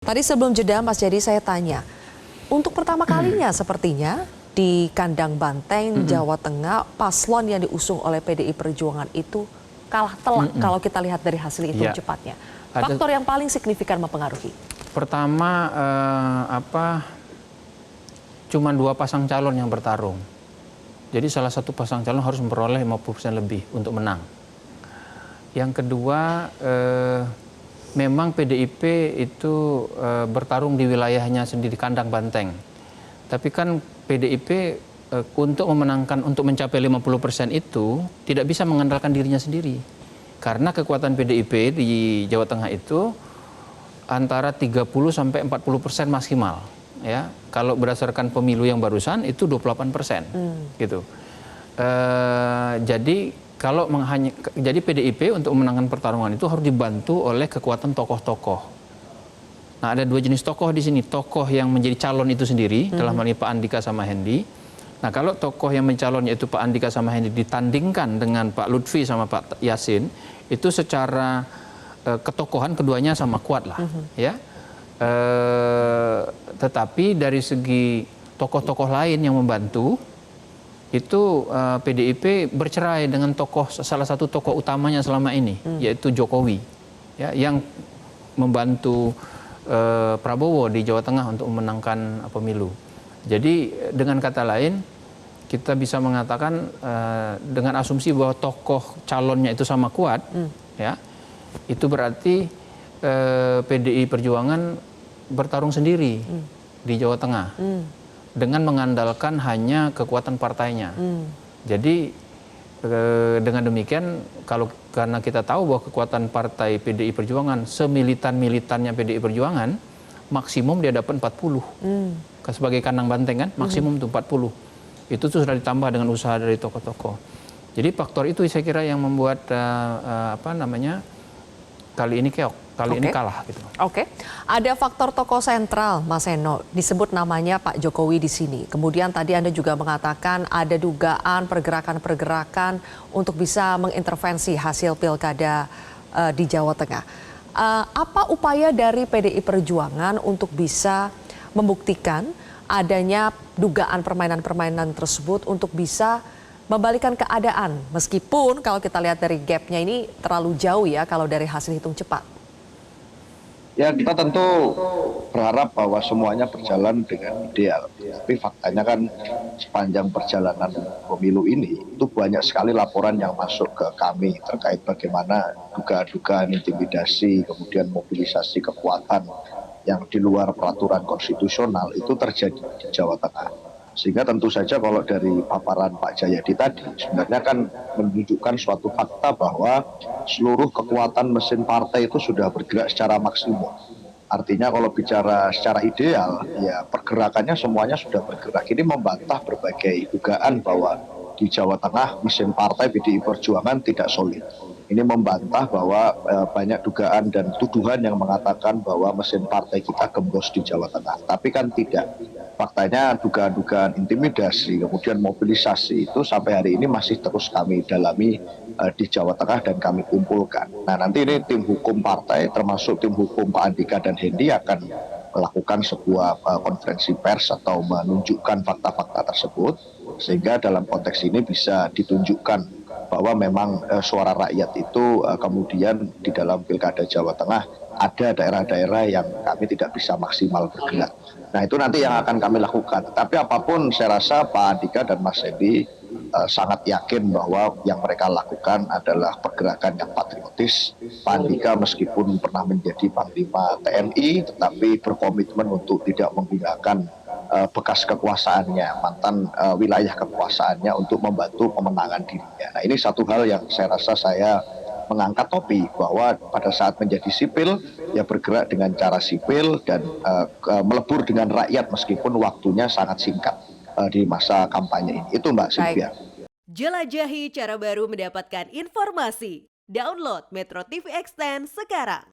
Tadi sebelum jeda Mas Jadi saya tanya, untuk pertama kalinya sepertinya di kandang Banteng, Jawa Tengah, paslon yang diusung oleh PDI Perjuangan itu kalah telak kalau kita lihat dari hasil hitung cepatnya. Faktor yang paling signifikan mempengaruhi? Pertama, cuma 2 pasang calon yang bertarung. Jadi salah satu pasang calon harus memperoleh 50% lebih untuk menang. Yang kedua, memang PDIP itu bertarung di wilayahnya sendiri, kandang Banteng. Tapi kan PDIP untuk memenangkan, untuk mencapai 50% itu tidak bisa mengandalkan dirinya sendiri. Karena kekuatan PDIP di Jawa Tengah itu antara 30 sampai 40% maksimal. Ya, kalau berdasarkan pemilu yang barusan itu 28%, gitu. Jadi PDIP untuk memenangkan pertarungan itu harus dibantu oleh kekuatan tokoh-tokoh. Nah, ada 2 jenis tokoh di sini. Tokoh yang menjadi calon itu sendiri, dalam hal ini Pak Andika sama Hendi. Nah, kalau tokoh yang mencalon yaitu Pak Andika sama Hendi ditandingkan dengan Pak Lutfi sama Pak Yasin, itu secara ketokohan keduanya sama kuat lah, ya. Tetapi dari segi tokoh-tokoh lain yang membantu, itu PDIP bercerai dengan salah satu tokoh utamanya selama ini, yaitu Jokowi, ya, yang membantu Prabowo di Jawa Tengah untuk memenangkan pemilu. Jadi dengan kata lain, kita bisa mengatakan dengan asumsi bahwa tokoh calonnya itu sama kuat, ya, itu berarti PDI Perjuangan bertarung sendiri di Jawa Tengah. Dengan mengandalkan hanya kekuatan partainya. Jadi dengan demikian, karena kita tahu bahwa kekuatan partai PDI Perjuangan semilitan-militannya PDI Perjuangan, maksimum dia dapat 40. Sebagai kandang Banteng kan, maksimum itu 40. Itu tuh sudah ditambah dengan usaha dari tokoh-tokoh. Jadi faktor itu saya kira yang membuat kali ini keok. Kali ini kalah gitu. Oke. Ada faktor tokoh sentral, Mas Eno, disebut namanya Pak Jokowi di sini. Kemudian tadi Anda juga mengatakan ada dugaan pergerakan-pergerakan untuk bisa mengintervensi hasil pilkada di Jawa Tengah. Apa upaya dari PDI Perjuangan untuk bisa membuktikan adanya dugaan permainan-permainan tersebut untuk bisa membalikan keadaan? Meskipun kalau kita lihat dari gapnya ini terlalu jauh ya kalau dari hasil hitung cepat. Ya, kita tentu berharap bahwa semuanya berjalan dengan ideal. Tapi faktanya kan sepanjang perjalanan pemilu ini itu banyak sekali laporan yang masuk ke kami terkait bagaimana dugaan-dugaan intimidasi, kemudian mobilisasi kekuatan yang di luar peraturan konstitusional itu terjadi di Jawa Tengah. Sehingga tentu saja kalau dari paparan Pak Jayadi tadi sebenarnya kan menunjukkan suatu fakta bahwa seluruh kekuatan mesin partai itu sudah bergerak secara maksimum. Artinya kalau bicara secara ideal, ya pergerakannya semuanya sudah bergerak. Ini membantah berbagai dugaan bahwa di Jawa Tengah mesin partai PDI Perjuangan tidak solid. Ini membantah bahwa banyak dugaan dan tuduhan yang mengatakan bahwa mesin partai kita gembos di Jawa Tengah. Tapi kan tidak. Faktanya dugaan-dugaan intimidasi, kemudian mobilisasi itu sampai hari ini masih terus kami dalami di Jawa Tengah dan kami kumpulkan. Nah, nanti ini tim hukum partai termasuk tim hukum Pak Andika dan Hendi akan melakukan sebuah konferensi pers atau menunjukkan fakta-fakta tersebut sehingga dalam konteks ini bisa ditunjukkan bahwa memang suara rakyat itu kemudian di dalam pilkada Jawa Tengah ada daerah-daerah yang kami tidak bisa maksimal bergerak. Nah, itu nanti yang akan kami lakukan. Tapi apapun saya rasa Pak Andika dan Mas Hendi sangat yakin bahwa yang mereka lakukan adalah pergerakan yang patriotis. Pak Andika meskipun pernah menjadi Panglima TNI tetapi berkomitmen untuk tidak menggunakan bekas kekuasaannya, mantan wilayah kekuasaannya untuk membantu pemenangan dirinya. Nah, ini satu hal yang saya rasa saya mengangkat topi bahwa pada saat menjadi sipil ya bergerak dengan cara sipil dan melebur dengan rakyat meskipun waktunya sangat singkat di masa kampanye ini. Itu Mbak Sylvia. Jelajahi cara baru mendapatkan informasi. Download Metro TV Extend sekarang.